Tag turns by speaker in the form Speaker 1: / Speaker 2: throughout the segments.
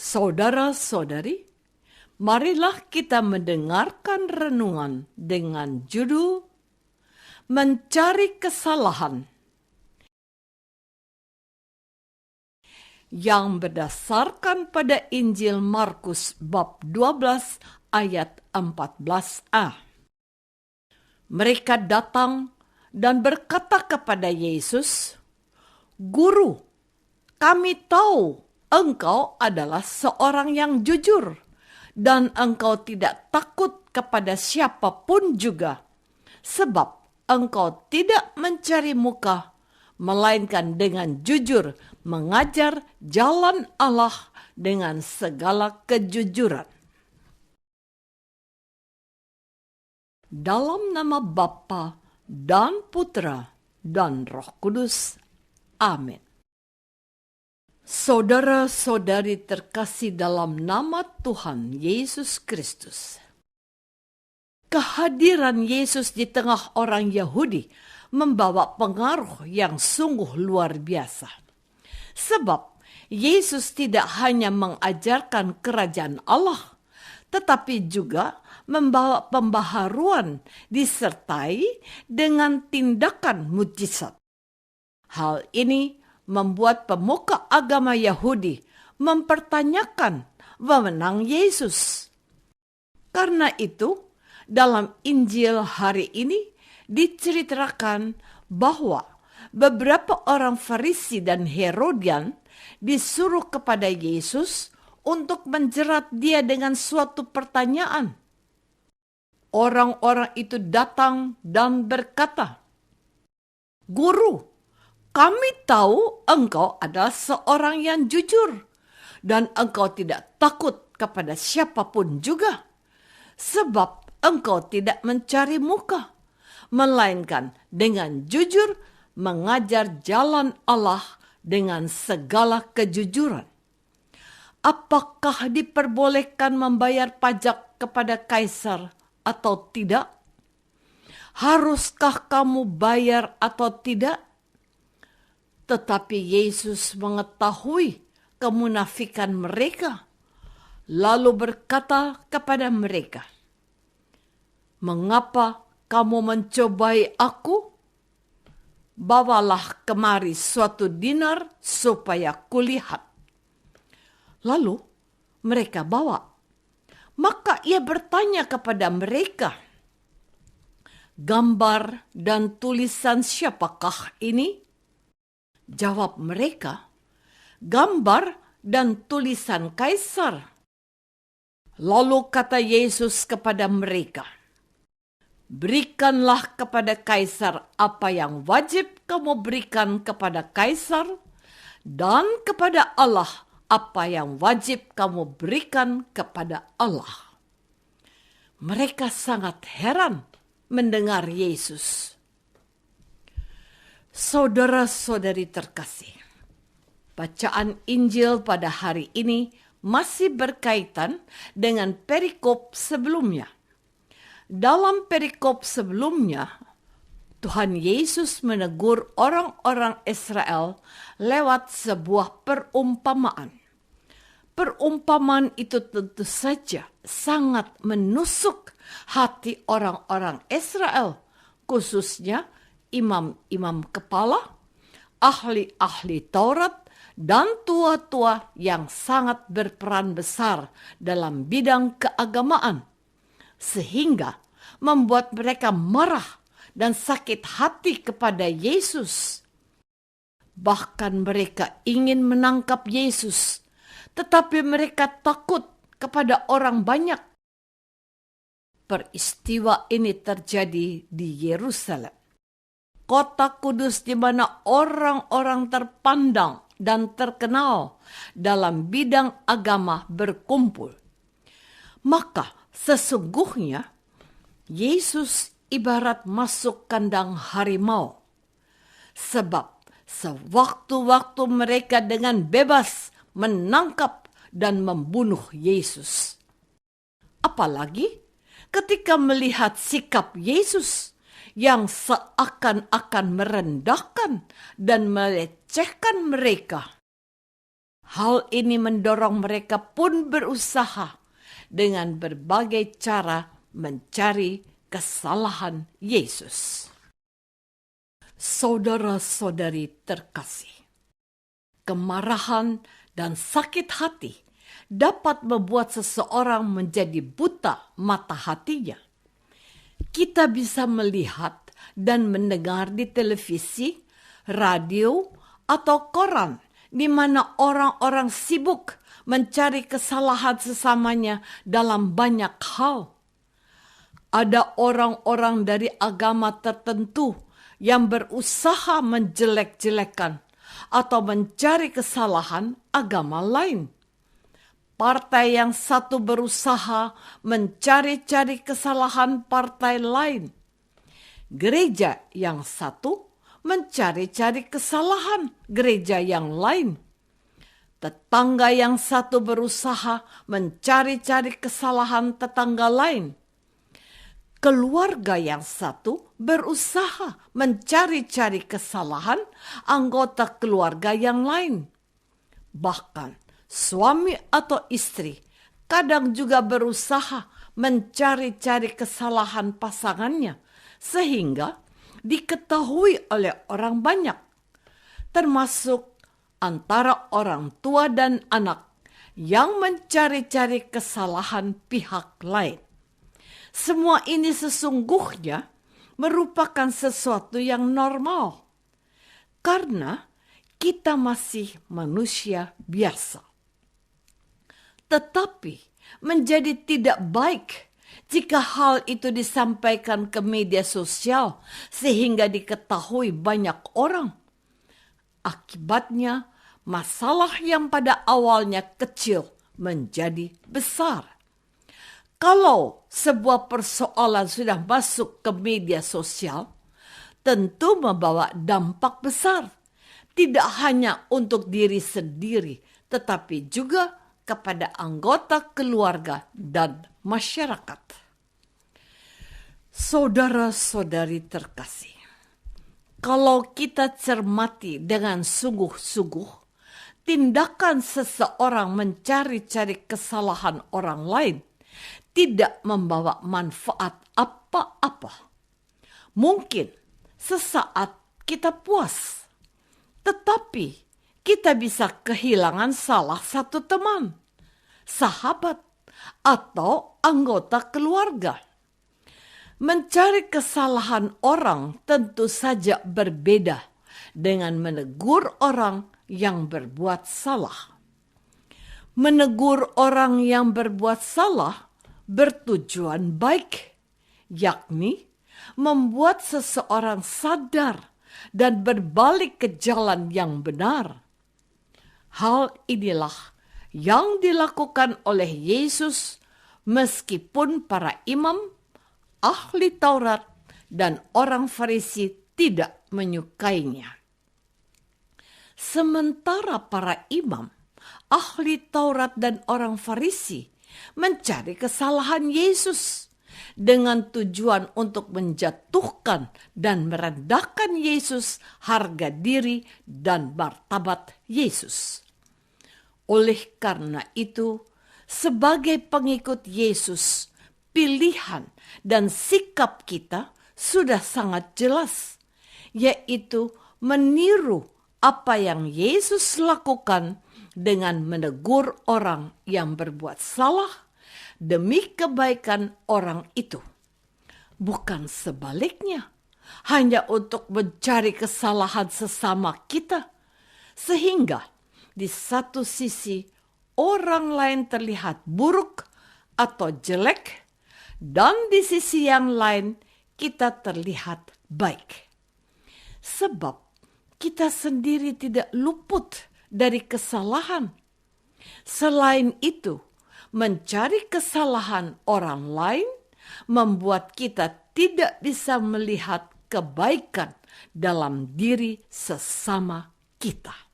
Speaker 1: Saudara-saudari, marilah kita mendengarkan renungan dengan judul Mencari Kesalahan yang berdasarkan pada Injil Markus bab 12 ayat 14a. Mereka datang dan berkata kepada Yesus, "Guru, kami tahu Engkau adalah seorang yang jujur, dan Engkau tidak takut kepada siapapun juga, sebab Engkau tidak mencari muka, melainkan dengan jujur mengajar jalan Allah dengan segala kejujuran." Dalam nama Bapa dan Putra dan Roh Kudus. Amin. Saudara-saudari terkasih dalam nama Tuhan Yesus Kristus. Kehadiran Yesus di tengah orang Yahudi membawa pengaruh yang sungguh luar biasa. Sebab Yesus tidak hanya mengajarkan kerajaan Allah, tetapi juga membawa pembaharuan disertai dengan tindakan mujizat. Hal ini membuat pemuka agama Yahudi mempertanyakan wewenang Yesus. Karena itu, dalam Injil hari ini diceritakan bahwa beberapa orang Farisi dan Herodian disuruh kepada Yesus untuk menjerat dia dengan suatu pertanyaan. Orang-orang itu datang dan berkata, "Guru, kami tahu Engkau adalah seorang yang jujur, dan Engkau tidak takut kepada siapapun juga, sebab Engkau tidak mencari muka, melainkan dengan jujur mengajar jalan Allah dengan segala kejujuran. Apakah diperbolehkan membayar pajak kepada kaisar atau tidak? Haruskah kamu bayar atau tidak?" Tetapi Yesus mengetahui kemunafikan mereka, lalu berkata kepada mereka, "Mengapa kamu mencobai aku? Bawalah kemari suatu dinar supaya kulihat." Lalu mereka bawa. Maka ia bertanya kepada mereka, "Gambar dan tulisan siapakah ini?" Jawab mereka, "Gambar dan tulisan kaisar." Lalu kata Yesus kepada mereka, "Berikanlah kepada kaisar apa yang wajib kamu berikan kepada kaisar, dan kepada Allah apa yang wajib kamu berikan kepada Allah." Mereka sangat heran mendengar Yesus. Saudara-saudari terkasih, bacaan Injil pada hari ini masih berkaitan dengan perikop sebelumnya. Dalam perikop sebelumnya, Tuhan Yesus menegur orang-orang Israel lewat sebuah perumpamaan. Perumpamaan itu tentu saja sangat menusuk hati orang-orang Israel, khususnya imam-imam kepala, ahli-ahli Taurat, dan tua-tua yang sangat berperan besar dalam bidang keagamaan, sehingga membuat mereka marah dan sakit hati kepada Yesus. Bahkan mereka ingin menangkap Yesus, tetapi mereka takut kepada orang banyak. Peristiwa ini terjadi di Yerusalem, kota kudus di mana orang-orang terpandang dan terkenal dalam bidang agama berkumpul. Maka sesungguhnya Yesus ibarat masuk kandang harimau, sebab sewaktu-waktu mereka dengan bebas menangkap dan membunuh Yesus. Apalagi ketika melihat sikap Yesus yang seakan-akan merendahkan dan melecehkan mereka. Hal ini mendorong mereka pun berusaha dengan berbagai cara mencari kesalahan Yesus. Saudara-saudari terkasih, kemarahan dan sakit hati dapat membuat seseorang menjadi buta mata hatinya. Kita bisa melihat dan mendengar di televisi, radio, atau koran di mana orang-orang sibuk mencari kesalahan sesamanya dalam banyak hal. Ada orang-orang dari agama tertentu yang berusaha menjelek-jelekan atau mencari kesalahan agama lain. Partai yang satu berusaha mencari-cari kesalahan partai lain. Gereja yang satu mencari-cari kesalahan gereja yang lain. Tetangga yang satu berusaha mencari-cari kesalahan tetangga lain. Keluarga yang satu berusaha mencari-cari kesalahan anggota keluarga yang lain. Bahkan suami atau istri kadang juga berusaha mencari-cari kesalahan pasangannya sehingga diketahui oleh orang banyak, termasuk antara orang tua dan anak yang mencari-cari kesalahan pihak lain. Semua ini sesungguhnya merupakan sesuatu yang normal karena kita masih manusia biasa. Tetapi menjadi tidak baik jika hal itu disampaikan ke media sosial sehingga diketahui banyak orang. Akibatnya, masalah yang pada awalnya kecil menjadi besar. Kalau sebuah persoalan sudah masuk ke media sosial, tentu membawa dampak besar. Tidak hanya untuk diri sendiri, tetapi juga kepada anggota keluarga dan masyarakat. Saudara-saudari terkasih, kalau kita cermati dengan sungguh-sungguh, tindakan seseorang mencari-cari kesalahan orang lain tidak membawa manfaat apa-apa. Mungkin sesaat kita puas, tetapi kita bisa kehilangan salah satu teman, sahabat, atau anggota keluarga. Mencari kesalahan orang tentu saja berbeda dengan menegur orang yang berbuat salah. Menegur orang yang berbuat salah bertujuan baik, yakni membuat seseorang sadar dan berbalik ke jalan yang benar. Hal inilah yang dilakukan oleh Yesus meskipun para imam, ahli Taurat, dan orang Farisi tidak menyukainya. Sementara para imam, ahli Taurat, dan orang Farisi mencari kesalahan Yesus dengan tujuan untuk menjatuhkan dan merendahkan Yesus, harga diri dan martabat Yesus. Oleh karena itu, sebagai pengikut Yesus, pilihan dan sikap kita sudah sangat jelas, yaitu meniru apa yang Yesus lakukan dengan menegur orang yang berbuat salah demi kebaikan orang itu. Bukan sebaliknya, hanya untuk mencari kesalahan sesama kita, sehingga di satu sisi orang lain terlihat buruk atau jelek, dan di sisi yang lain kita terlihat baik. Sebab kita sendiri tidak luput dari kesalahan. Selain itu, mencari kesalahan orang lain membuat kita tidak bisa melihat kebaikan dalam diri sesama kita.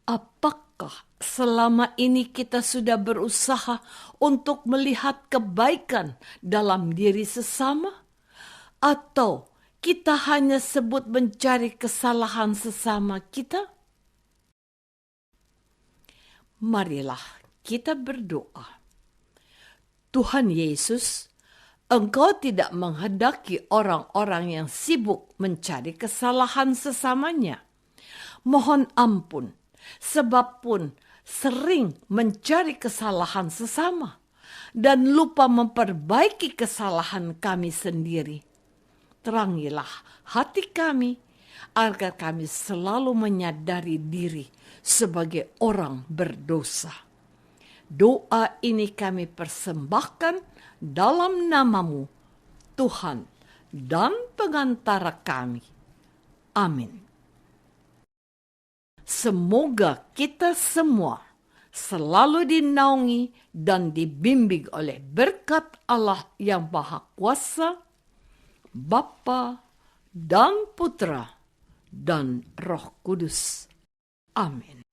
Speaker 1: Apakah selama ini kita sudah berusaha untuk melihat kebaikan dalam diri sesama? Atau kita hanya sebut mencari kesalahan sesama kita? Marilah kita berdoa. Tuhan Yesus, Engkau tidak menghendaki orang-orang yang sibuk mencari kesalahan sesamanya. Mohon ampun, sebab pun sering mencari kesalahan sesama dan lupa memperbaiki kesalahan kami sendiri. Terangilah hati kami agar kami selalu menyadari diri sebagai orang berdosa. Doa ini kami persembahkan dalam nama-Mu, Tuhan dan pengantara kami. Amin. Semoga kita semua selalu dinaungi dan dibimbing oleh berkat Allah yang Maha Kuasa, Bapa dan Putra dan Roh Kudus. Amin.